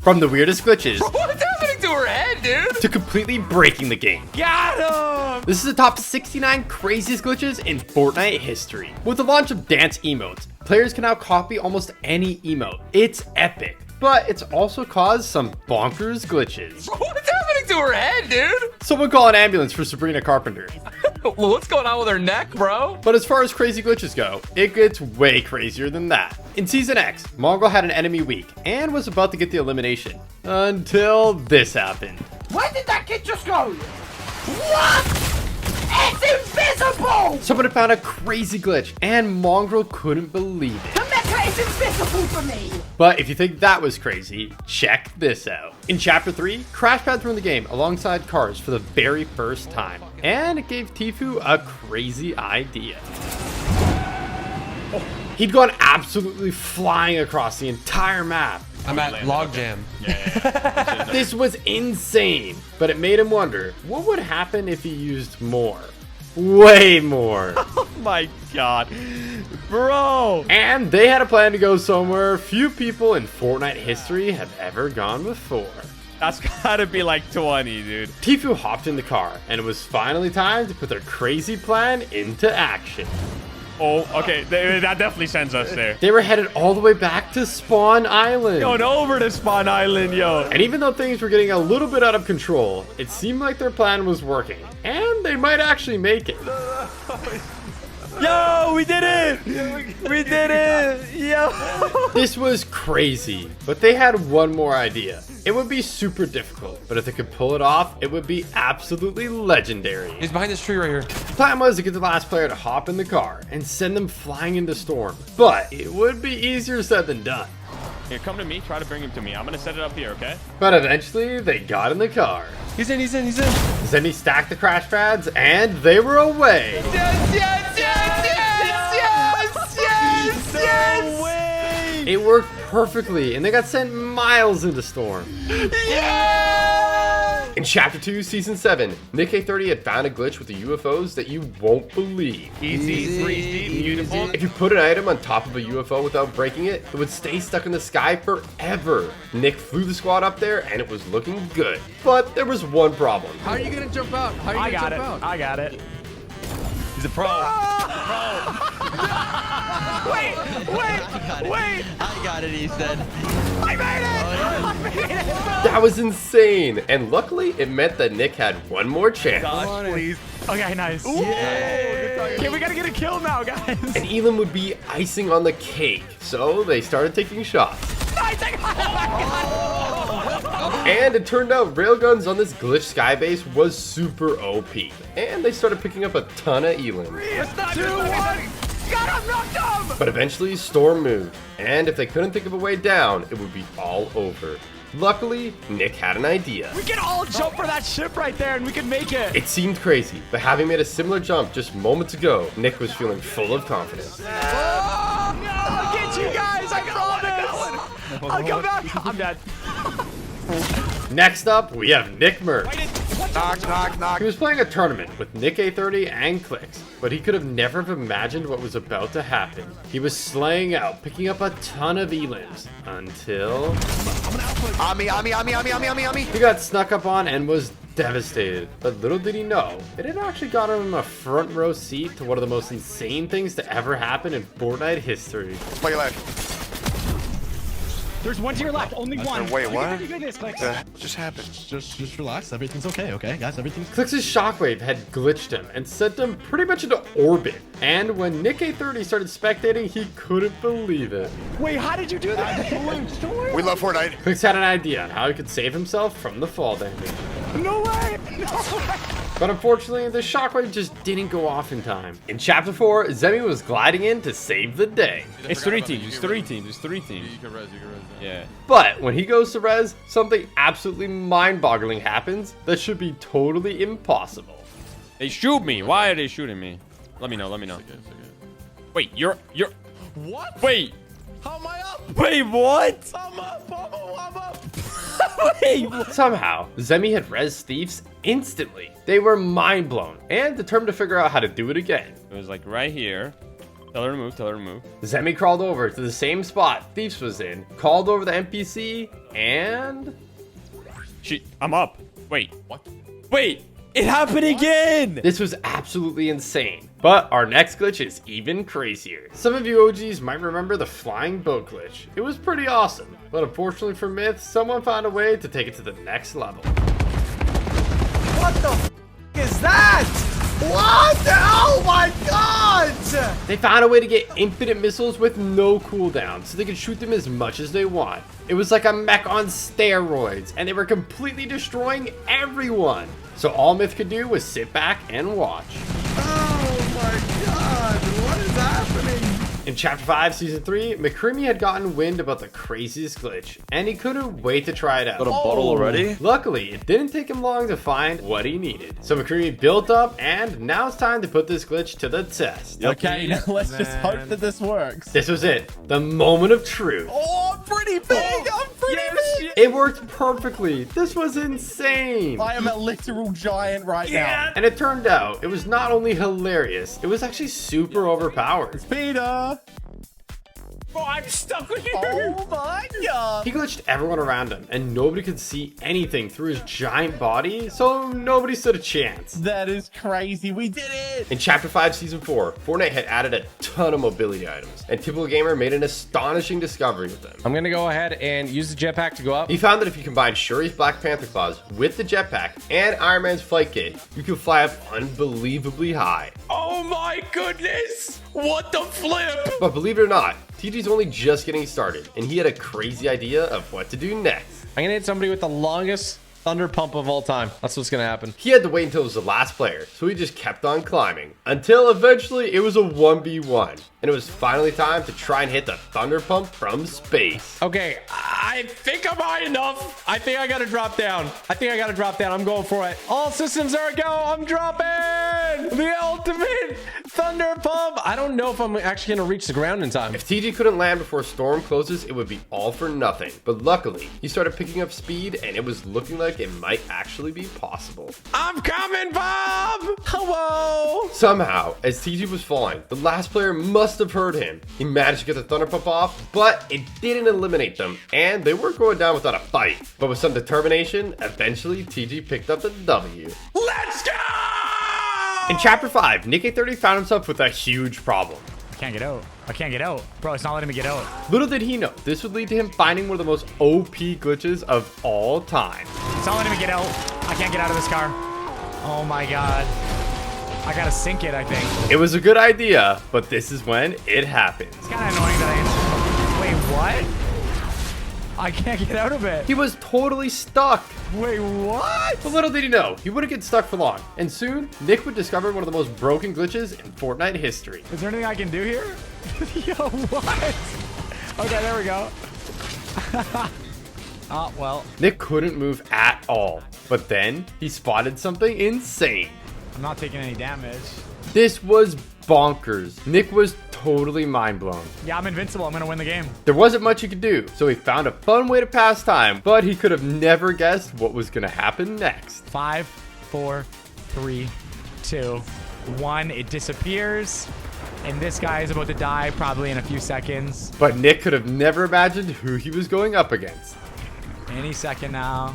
From the weirdest glitches What's happening to her head, dude? to completely breaking the game. Got him! This is the top 69 craziest glitches in Fortnite history. With the launch of dance emotes, players can now copy almost any emote. It's epic, but it's also caused some bonkers glitches. What's happening to her head, dude? Someone call an ambulance for Sabrina Carpenter. Well, what's going on with her neck, bro? But as far as crazy glitches go, it gets way crazier than that. In Season X, Mongrel had an enemy weak and was about to get the elimination. Until this happened. Where did that kid just go? What? It's invisible! Someone had found a crazy glitch and Mongrel couldn't believe it. The mecha is invisible for me! But if you think that was crazy, check this out. In Chapter 3, crash pads were in the game alongside cars for the very first time. And it gave Tfue a crazy idea. He'd gone absolutely flying across the entire map. I'm at logjam. Yeah. This was insane, but it made him wonder, what would happen if he used more? Way more. Oh my god. Bro. And they had a plan to go somewhere few people in Fortnite history have ever gone before. That's gotta be like 20, dude. Tfue hopped in the car, and it was finally time to put their crazy plan into action. Oh, okay. That definitely sends us there. They were headed all the way back to Spawn Island. Going over to Spawn Island, yo. And even though things were getting a little bit out of control, it seemed like their plan was working. And they might actually make it. Yo, we did it. We did it. Yo. This was crazy, but they had one more idea. It would be super difficult, but if they could pull it off, it would be absolutely legendary. He's behind this tree right here. The plan was to get the last player to hop in the car and send them flying into storm, but it would be easier said than done. Here, come to me. Try to bring him to me. I'm gonna set it up here, okay? But eventually, they got in the car. He's in. Zemi stacked the crash pads, and they were away. No way. It worked perfectly, and they got sent miles into storm. In Chapter 2, Season 7, Nick A30 had found a glitch with the UFOs that you won't believe. Easy, 3D, beautiful. If you put an item on top of a UFO without breaking it, it would stay stuck in the sky forever. Nick flew the squad up there, and it was looking good. But there was one problem. How are you gonna jump out? How are you I gonna got jump it. out? I got it. He's a pro. Wait. I got it, he said. I made it. That was insane. And luckily, it meant that Nick had one more chance. Gosh, please. Okay, nice. Okay, we gotta get a kill now, guys. And Elam would be icing on the cake. So they started taking shots. Nice, I got it. And it turned out railguns on this glitch skybase was super OP. And they started picking up a ton of Elam. 2, 1. Got him, knocked him. But eventually, Storm moved. And if they couldn't think of a way down, it would be all over. Luckily, Nick had an idea. We can all jump for that ship right there and we can make it. It seemed crazy, but having made a similar jump just moments ago, Nick was feeling full of confidence. I'll get you guys, I promise. I'll come back. I'm dead. Next up, we have Nick Merck. Knock. He was playing a tournament with Nick A30 and Clicks, but he could have never have imagined what was about to happen. He was slaying out, picking up a ton of elims, until Ami. he got snuck up on and was devastated. But little did he know, it had actually gotten him a front row seat to one of the most insane things to ever happen in Fortnite history. Play your life. There's one to your left, only one. Wait, what? You got this, Clicks. What just happened? Just relax. Everything's okay, guys? Everything's... Clicks' shockwave had glitched him and sent him pretty much into orbit. And when Nick A30 started spectating, he couldn't believe it. Wait, how did you do that? We love Fortnite. Clicks had an idea on how he could save himself from the fall damage. No way! But unfortunately, the shockwave just didn't go off in time. In Chapter 4, Zemi was gliding in to save the day. It's 3 teams. It's 3 teams. It's 3 teams. You can res. Yeah. But when he goes to res, something absolutely mind-boggling happens that should be totally impossible. They shoot me. Why are they shooting me? Let me know. Wait, you're. What? Wait. How am I up? Wait, what? I'm up. Wait. Somehow, Zemi had res thieves instantly. They were mind-blown and determined to figure out how to do it again. It was like right here. Tell her to move. Tell her to move. Zemi crawled over to the same spot Thieves was in, called over the NPC, and... I'm up. Wait. What? Wait. It happened again. This was absolutely insane. But our next glitch is even crazier. Some of you OGs might remember the flying boat glitch. It was pretty awesome. But unfortunately for Myth, someone found a way to take it to the next level. What the f is that? What? Oh my god! They found a way to get infinite missiles with no cooldown, so they could shoot them as much as they want. It was like a mech on steroids, and they were completely destroying everyone. So all Myth could do was sit back and watch. Oh my god, what is happening? In Chapter 5, Season 3, McCreamy had gotten wind about the craziest glitch, and he couldn't wait to try it out. Got a bottle already? Luckily, it didn't take him long to find what he needed. So McCreamy built up, and now it's time to put this glitch to the test. Okay, now let's just hope that this works. This was it, the moment of truth. Oh, I'm pretty big. I'm pretty big. It worked perfectly. This was insane. I am a literal giant right now. And it turned out, it was not only hilarious, it was actually super overpowered. Peter. Oh, I'm stuck with you. Oh my god. He glitched everyone around him, and nobody could see anything through his giant body, so nobody stood a chance. That is crazy. We did it. In Chapter 5, Season 4, Fortnite had added a ton of mobility items, and Typical Gamer made an astonishing discovery with them. I'm gonna go ahead and use the jetpack to go up. He found that if you combine Shuri's Black Panther claws with the jetpack and Iron Man's flight kit, you can fly up unbelievably high. Oh my goodness. What the flip? But believe it or not, TG's only just getting started, and he had a crazy idea of what to do next. I'm gonna hit somebody with the longest thunder pump of all time. That's what's gonna happen. He had to wait until it was the last player, so he just kept on climbing. Until eventually it was a 1v1, and it was finally time to try and hit the thunder pump from space. Okay, I think I'm high enough. I think I gotta drop down. I'm going for it. All systems are go. I'm dropping the ultimate thunder pump. I don't know if I'm actually gonna reach the ground in time. If TG couldn't land before storm closes, it would be all for nothing. But luckily, he started picking up speed, and it was looking like it might actually be possible. I'm coming, Bob. Hello. Somehow, as TG was falling, the last player must have heard him. He managed to get the thunder pump off, but it didn't eliminate them, and they weren't going down without a fight. But with some determination, eventually TG picked up the W. Let's go. In Chapter 5, Nick 830 found himself with a huge problem. I can't get out. Bro, it's not letting me get out. Little did he know, this would lead to him finding one of the most OP glitches of all time. It's not letting me get out. I can't get out of this car. Oh my god. I gotta sink it, I think. It was a good idea, but this is when it happened. It's kind of annoying that Wait, what? I can't get out of it. He was totally stuck. Wait, what? But little did he know, he wouldn't get stuck for long. And soon, Nick would discover one of the most broken glitches in Fortnite history. Is there anything I can do here? Yo, what? Okay, there we go. Oh, well. Nick couldn't move at all. But then, he spotted something insane. I'm not taking any damage. This was bonkers. Nick was totally mind blown. Yeah, I'm invincible. I'm gonna win the game. There wasn't much he could do, so he found a fun way to pass time, but he could have never guessed what was gonna happen next. 5, 4, 3, 2, 1. It disappears. And this guy is about to die probably in a few seconds. But Nick could have never imagined who he was going up against. Any second now.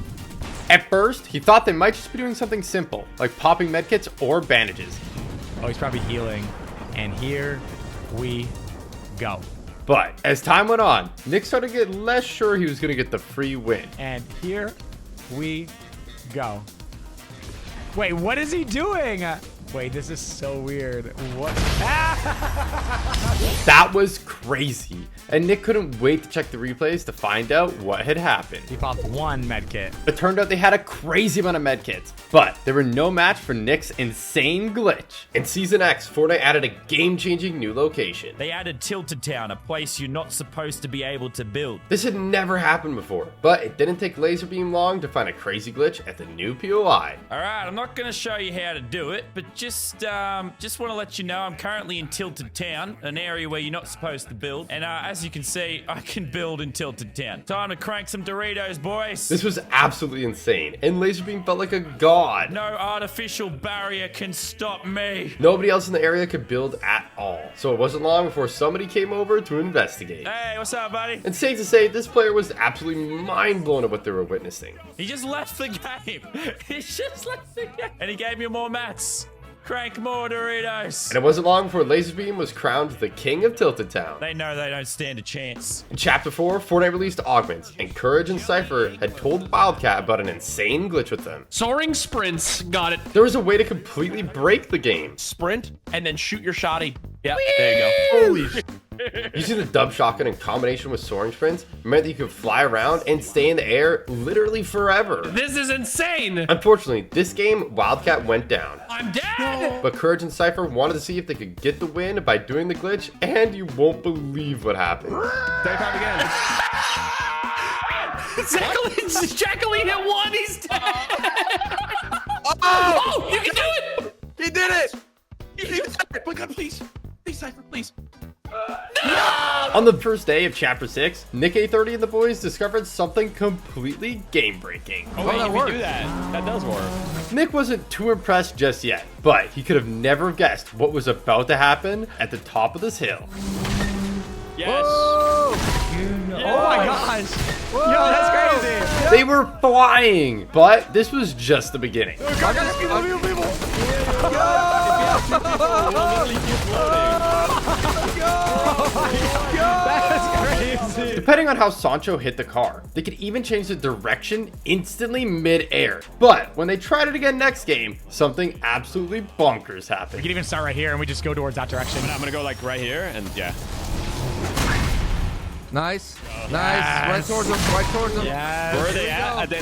At first, he thought they might just be doing something simple, like popping medkits or bandages. Oh, he's probably healing. And here we go. But as time went on, Nick started to get less sure he was going to get the free win. And here we go. Wait, what is he doing? Wait, this is so weird. What? That was crazy. And Nick couldn't wait to check the replays to find out what had happened. He popped 1 medkit. It turned out they had a crazy amount of medkits, but they were no match for Nick's insane glitch. In Season X, Fortnite added a game-changing new location. They added Tilted Town, a place you're not supposed to be able to build. This had never happened before, but it didn't take Laserbeam long to find a crazy glitch at the new POI. Alright, I'm not going to show you how to do it, but just want to let you know I'm currently in Tilted Town, an area where you're not supposed to build. And as as you can see, I can build in tilted 10. Time to crank some Doritos, boys. This was absolutely insane, and Laserbeam felt like a god. No artificial barrier can stop me. Nobody else in the area could build at all, so it wasn't long before somebody came over to investigate. Hey, what's up, buddy? And safe to say, this player was absolutely mind blown at what they were witnessing. He just left the game. He just left the game. And he gave me more mats. Crank more Doritos. And it wasn't long before Laserbeam was crowned the king of Tilted Town. They know they don't stand a chance. In Chapter 4, Fortnite released augments, and Courage and Cypher had told Wildcat about an insane glitch with them. Soaring sprints, got it. There was a way to completely break the game. Sprint and then shoot your shotty. Yeah, there you go. Holy shit. Using the dub shotgun in combination with soaring sprints meant that you could fly around and stay in the air literally forever. This is insane. Unfortunately, this game, Wildcat went down. I'm dead. But Courage and Cypher wanted to see if they could get the win by doing the glitch, and you won't believe what happened. Jacqueline hit one. He's dead. Oh, you can do it. He did it! Oh my God, please. Please, Cypher, please. On the first day of Chapter 6, Nick A30 and the boys discovered something completely game-breaking. Oh, wait, you can do that. That does work. Nick wasn't too impressed just yet, but he could have never guessed what was about to happen at the top of this hill. Yes. Oh my gosh. Yo, that's crazy. They were flying, but this was just the beginning. Depending on how Sancho hit the car, they could even change the direction instantly mid-air. But when they tried it again next game, something absolutely bonkers We happened. can even start right here and we just go towards that direction. I'm gonna go like right here, and yeah. Nice. Nice. Right towards him. Right towards him. Yes. Where are they at? Right here.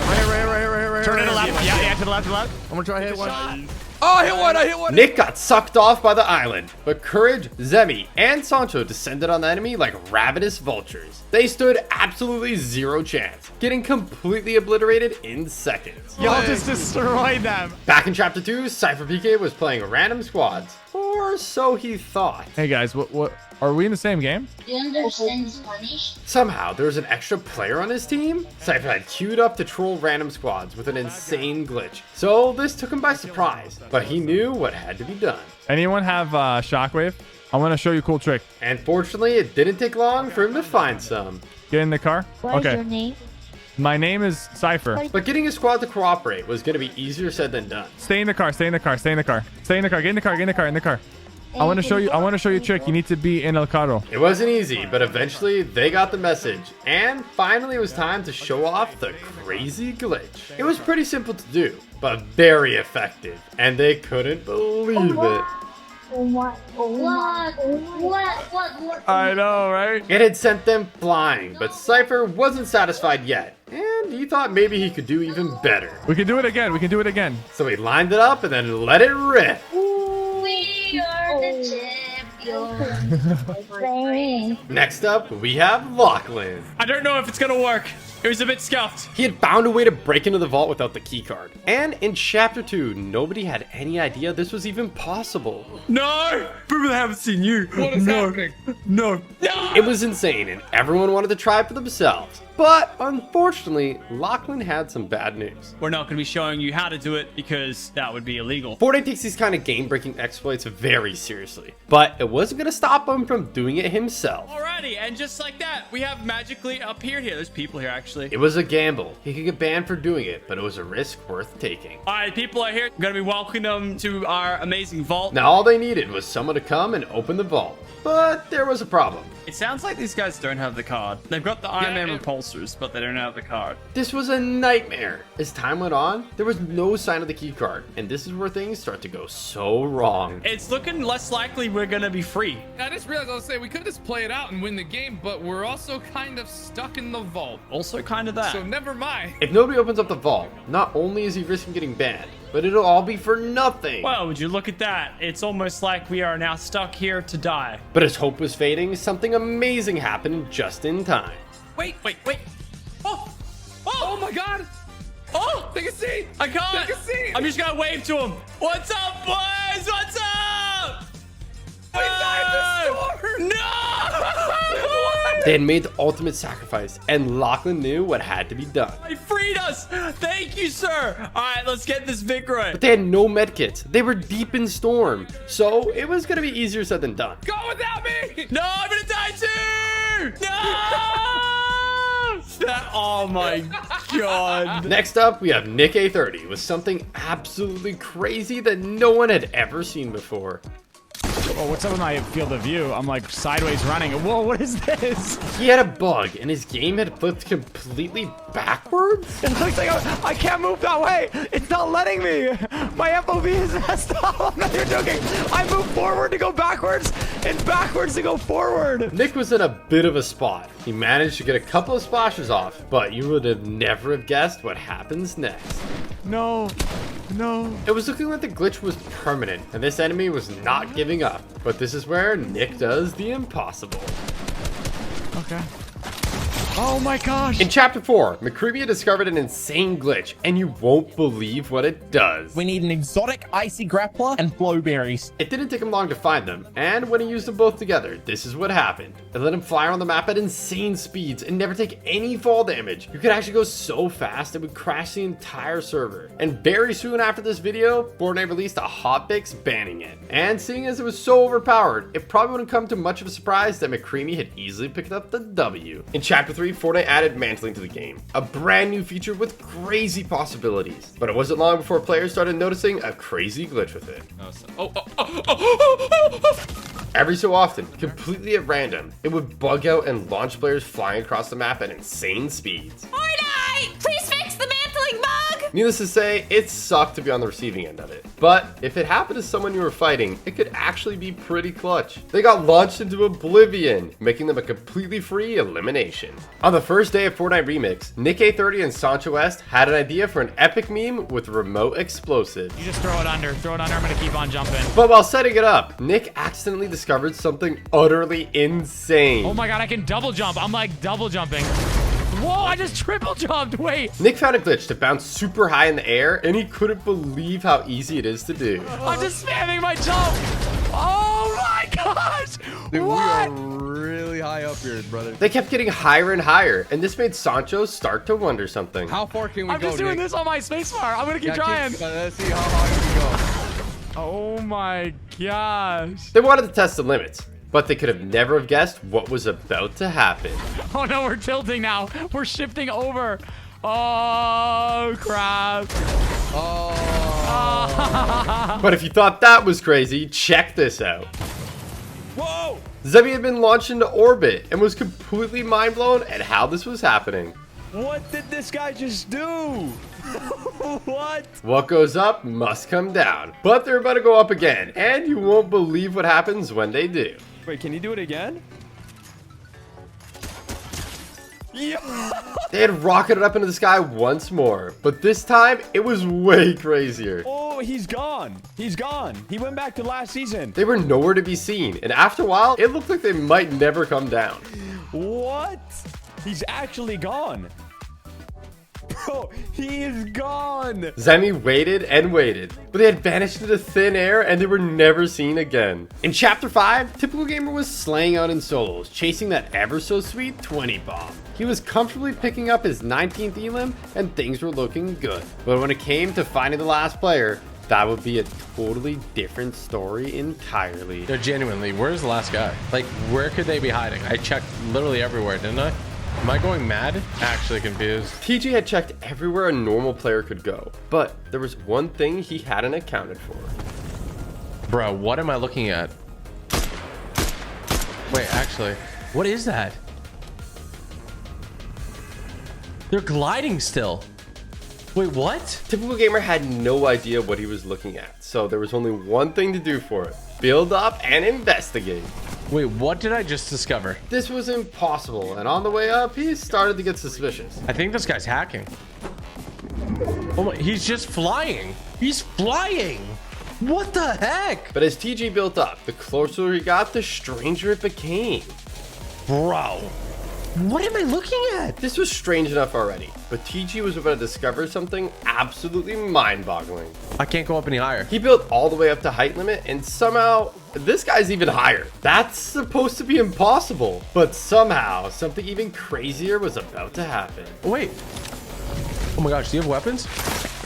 Turn it to the left. Yeah, to the left, I'm gonna try to hit one. Oh, I hit one. Nick got sucked off by the island, but Courage, Zemi, and Sancho descended on the enemy like ravenous vultures. They stood absolutely zero chance, getting completely obliterated in seconds. Y'all just destroyed them. Back in Chapter 2, Cypher PK was playing random squads, or so he thought. Hey guys, what are we in the same game? Do you understand Spanish? Somehow, there was an extra player on his team. Cypher had queued up to troll random squads with an insane glitch, so this took him by surprise, but he knew what had to be done. Anyone have Shockwave? I want to show you a cool trick. And fortunately, it didn't take long for him to find some. Get in the car. What is your name? My name is Cypher. But getting his squad to cooperate was going to be easier said than done. Stay in the car. Stay in the car. Stay in the car. Stay in the car. Get in the car. Get in the car. In the car. I want to show you a trick. You need to be in El Carro. It wasn't easy, but eventually they got the message. And finally it was time to show off the crazy glitch. It was pretty simple to do, but very effective. And they couldn't believe it. What? I know, right? It had sent them flying, but Cypher wasn't satisfied yet. And he thought maybe he could do even better. We can do it again. We can do it again. So he lined it up and then let it rip. We are the champions. Next up, we have Lachlan. I don't know if it's gonna work. It was a bit scuffed. He had found a way to break into the vault without the keycard. And in Chapter 2, nobody had any idea this was even possible. No! People haven't seen you. What is happening? No. It was insane, and everyone wanted to try it for themselves. But unfortunately, Lachlan had some bad news. We're not going to be showing you how to do it because that would be illegal. Fortnite takes these kind of game-breaking exploits very seriously, but it wasn't going to stop him from doing it himself. Alrighty, and just like that, we have magically appeared here. There's people here, actually. It was a gamble. He could get banned for doing it, but it was a risk worth taking. Alright, people are here. I'm going to be welcoming them to our amazing vault. Now, all they needed was someone to come and open the vault. But there was a problem. It sounds like these guys don't have the card. They've got the Iron Man repulsors, but they don't have the card. This was a nightmare. As time went on, there was no sign of the key card, and this is where things start to go so wrong. It's looking less likely we're gonna be free. I just realized I was saying we could just play it out and win the game, but we're also kind of stuck in the vault. Also kind of that. So never mind. If nobody opens up the vault, not only is he risking getting banned, but it'll all be for nothing. Well, would you look at that? It's almost like we are now stuck here to die. But as hope was fading, something amazing happened just in time. Wait. Oh! Oh my god! Oh! Take a seat! I can't! Take a seat! I'm just gonna wave to him. What's up, boys? What's up? We died in the storm! No! They had made the ultimate sacrifice, and Lachlan knew what had to be done. He freed us. Thank you, sir. All right, let's get this victory. But they had no medkits. They were deep in storm, so it was gonna be easier said than done. Go without me. No, I'm gonna die too. No. Oh my god. Next up, we have Nick A30 with something absolutely crazy that no one had ever seen before. Oh, what's up with my field of view? I'm like sideways running. Whoa, what is this? He had a bug, and his game had flipped completely backwards. It looks like I can't move that way. It's not letting me. My FOV is messed up. No, you're joking. I move forward to go backwards and backwards to go forward. Nick was in a bit of a spot. He managed to get a couple of splashes off, but you would have never have guessed what happens next. No. No. It was looking like the glitch was permanent, and this enemy was not giving up. But this is where Nick does the impossible. Okay. Oh my gosh. In chapter 4, McCreevy discovered an insane glitch, and you won't believe what it does. We need an exotic icy grappler and flowberries. It didn't take him long to find them, and when he used them both together, this is what happened. It let him fly around the map at insane speeds and never take any fall damage. You could actually go so fast it would crash the entire server. And very soon after this video, Fortnite released a hotfix banning it. And seeing as it was so overpowered, it probably wouldn't come to much of a surprise that McCreevy had easily picked up the W. In chapter 3, Fortnite added mantling to the game, a brand new feature with crazy possibilities. But it wasn't long before players started noticing a crazy glitch with it. Every so often, completely at random, it would bug out and launch players flying across the map at insane speeds. Fortnite! Please fix the mantling bug! Needless to say, it sucked to be on the receiving end of it. But if it happened to someone you were fighting, it could actually be pretty clutch. They got launched into oblivion, making them a completely free elimination. On the first day of Fortnite Remix, Nick A30 and Sancho West had an idea for an epic meme with remote explosives. You just throw it under. Throw it under. I'm going to keep on jumping. But while setting it up, Nick accidentally discovered something utterly insane. Oh my god, I can double jump. I'm like double jumping. Whoa, I just triple jumped. Wait. Nick found a glitch to bounce super high in the air, and he couldn't believe how easy it is to do. I'm just spamming my jump. Oh my gosh. Dude, what? we are really high up here, brother. They kept getting higher and higher, and this made Sancho start to wonder something. How far can we go, I'm just doing Nick? this on my spacebar. I'm going to keep trying. Let's see how high we go. Oh my gosh. They wanted to test the limits, but they could have never have guessed what was about to happen. Oh no, we're tilting now. We're shifting over. Oh, crap. Oh. But if you thought that was crazy, check this out. Whoa! Zebby had been launched into orbit and was completely mind blown at how this was happening. What did this guy just do? What? What goes up must come down. But they're about to go up again, and you won't believe what happens when they do. Wait, can you do it again? Yeah. They had rocketed up into the sky once more, but this time it was way crazier. Oh, he's gone. He's gone. He went back to last season. They were nowhere to be seen, and after a while, it looked like they might never come down. What? He's actually gone. Bro, he is gone. Zemi waited and waited, but they had vanished into thin air and they were never seen again. In chapter 5, Typical Gamer was slaying out in solos, chasing that ever so sweet 20 bomb. He was comfortably picking up his 19th elim and things were looking good. But when it came to finding the last player, that would be a totally different story entirely. No, genuinely, where's the last guy? Like, where could they be hiding? I checked literally everywhere, didn't I? Am I going mad? Actually confused. TG had checked everywhere a normal player could go, but there was one thing he hadn't accounted for. Bro, what am I looking at? Wait, actually, what is that? They're gliding still. Wait, what? Typical Gamer had no idea what he was looking at, so there was only one thing to do for it. Build up and investigate. Wait, what did I just discover? This was impossible, and on the way up, he started to get suspicious. I think this guy's hacking. Oh my, he's just flying. He's flying. What the heck? But as TG built up, the closer he got, the stranger it became. Bro, what am I looking at? This was strange enough already, but TG was about to discover something absolutely mind-boggling. I can't go up any higher. He built all the way up to height limit, and somehow this guy's even higher. That's supposed to be impossible, but somehow something even crazier was about to happen. Wait. Oh my gosh, do you have weapons?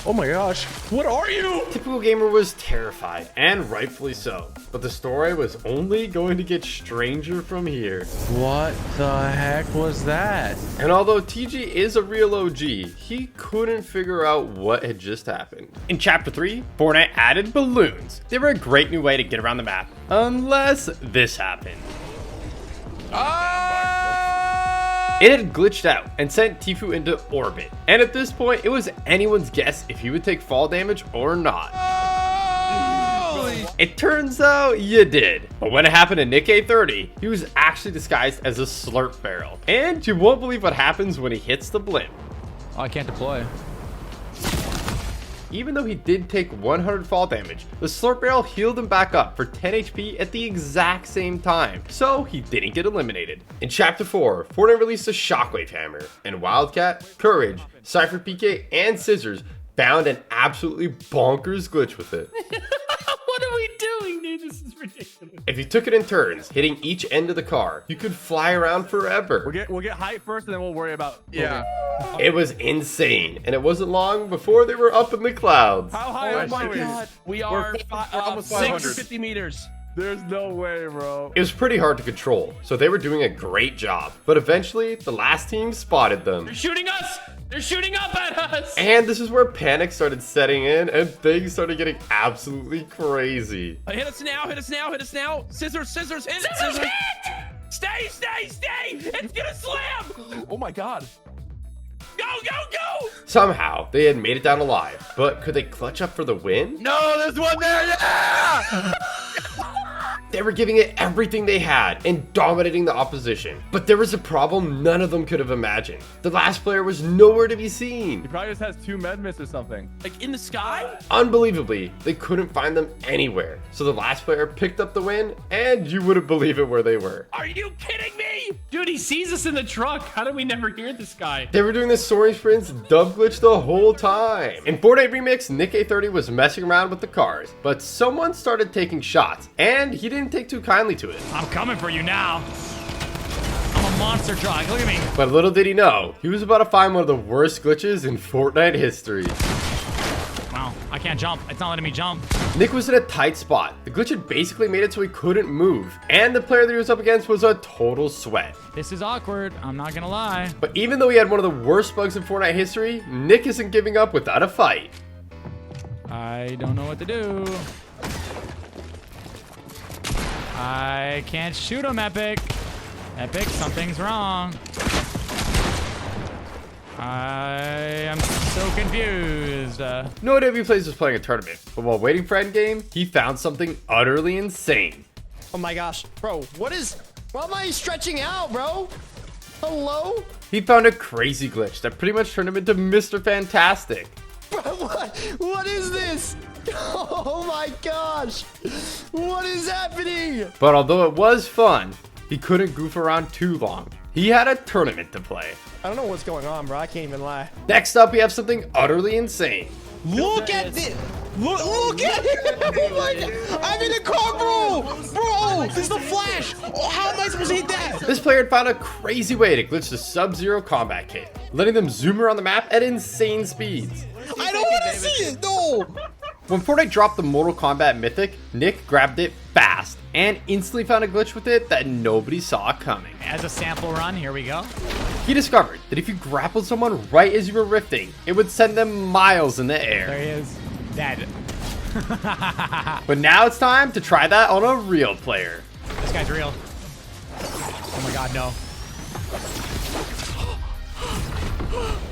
Oh my gosh, what are you? Typical Gamer was terrified, and rightfully so. But the story was only going to get stranger from here. What the heck was that? And although TG is a real OG, he couldn't figure out what had just happened. In Chapter 3, Fortnite added balloons. They were a great new way to get around the map, unless this happened. It had glitched out and sent Tfue into orbit. And at this point, it was anyone's guess if he would take fall damage or not. It turns out you did. But when it happened to Nick A30, he was actually disguised as a slurp barrel. And you won't believe what happens when he hits the blimp. Oh, I can't deploy. Even though he did take 100 fall damage, the slurp barrel healed him back up for 10 HP at the exact same time, so he didn't get eliminated. In Chapter 4, Fortnite released a shockwave hammer, and Wildcat, Courage, Cypher PK, and Scissors found an absolutely bonkers glitch with it. What are we doing, dude? This is ridiculous. If you took it in turns, hitting each end of the car, you could fly around forever. We'll get height first, and then we'll worry about. Yeah. It was insane, and it wasn't long before they were up in the clouds. How high Oh up my are we? god. We are almost 500. 650 meters. There's no way, bro. It was pretty hard to control, so they were doing a great job. But eventually, the last team spotted them. They're shooting us. They're shooting up at us. And this is where panic started setting in, and things started getting absolutely crazy. Hit us now. Hit us now. Hit us now. Scissors. Scissors. Hit. Scissors. Hit. Stay. Stay. Stay. It's gonna slam. Oh my god. Go. Go. Go. Somehow, they had made it down alive, but could they clutch up for the win? No, there's one there. Yeah! They were giving it everything they had and dominating the opposition. But there was a problem none of them could have imagined. The last player was nowhere to be seen. He probably just has 2 med miss or something. Like in the sky. Unbelievably, they couldn't find them anywhere. So the last player picked up the win, and you wouldn't believe it where they were. Are you kidding me? Dude, he sees us in the truck. How did we never hear this guy? They were doing the soaring sprints dub glitch the whole time. In Fortnite Remix, Nick A30 was messing around with the cars, but someone started taking shots, and he didn't take too kindly to it. I'm coming for you now. I'm a monster truck. Look at me. But little did he know, he was about to find one of the worst glitches in Fortnite history. Wow, I can't jump. It's not letting me jump. Nick was in a tight spot. The glitch had basically made it so he couldn't move, and the player that he was up against was a total sweat. This is awkward. I'm not gonna lie. But even though he had one of the worst bugs in Fortnite history, Nick isn't giving up without a fight. I don't know what to do. I can't shoot him, Epic. Epic, something's wrong. I am so confused. No idea Plays was playing a tournament, but while waiting for endgame, he found something utterly insane. Oh my gosh, bro, why am I stretching out, bro? Hello? He found a crazy glitch that pretty much turned him into Mr. Fantastic. Bro, what is this? Oh my gosh, what is happening? But although it was fun, he couldn't goof around too long. He had a tournament to play. I don't know what's going on, bro. I can't even lie. Next up, we have something utterly insane. Look at this. Look at it. Oh my god. I'm in a car, bro. Bro, this is the Flash. Oh, how am I supposed to hit that? This player had found a crazy way to glitch the Sub-Zero combat kit, letting them zoom around the map at insane speeds. I don't want to see it, no. When Fortnite dropped the Mortal Kombat Mythic, Nick grabbed it fast and instantly found a glitch with it that nobody saw coming. As a sample run, here we go. He discovered that if you grappled someone right as you were rifting, it would send them miles in the air. There he is, dead. But now it's time to try that on a real player. This guy's real. Oh my god, no.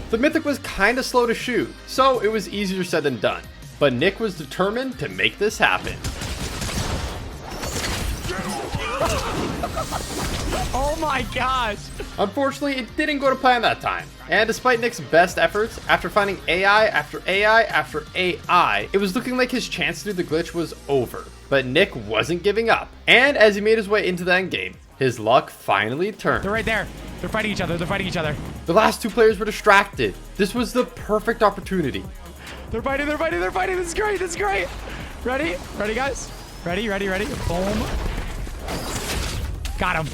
The Mythic was kinda slow to shoot, so it was easier said than done. But Nick was determined to make this happen. Oh my gosh. Unfortunately, it didn't go to plan that time. And despite Nick's best efforts, after finding AI after AI after AI, it was looking like his chance to do the glitch was over. But Nick wasn't giving up. And as he made his way into the endgame, his luck finally turned. They're right there. They're fighting each other. They're fighting each other. The last 2 players were distracted. This was the perfect opportunity. They're fighting. They're fighting. They're fighting. This is great. This is great. Ready? Ready, guys? Ready? Ready? Ready? Boom. Got him.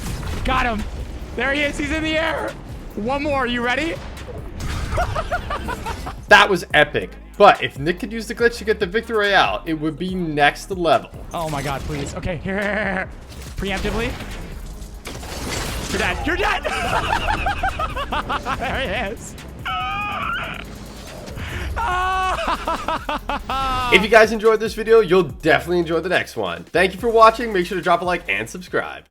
Got him. There he is. He's in the air. One more. You ready? That was epic. But if Nick could use the glitch to get the victory royale, it would be next level. Oh my god, please. Okay, here. Preemptively. You're dead. You're dead. There he is. If you guys enjoyed this video, you'll definitely enjoy the next one. Thank you for watching. Make sure to drop a like and subscribe.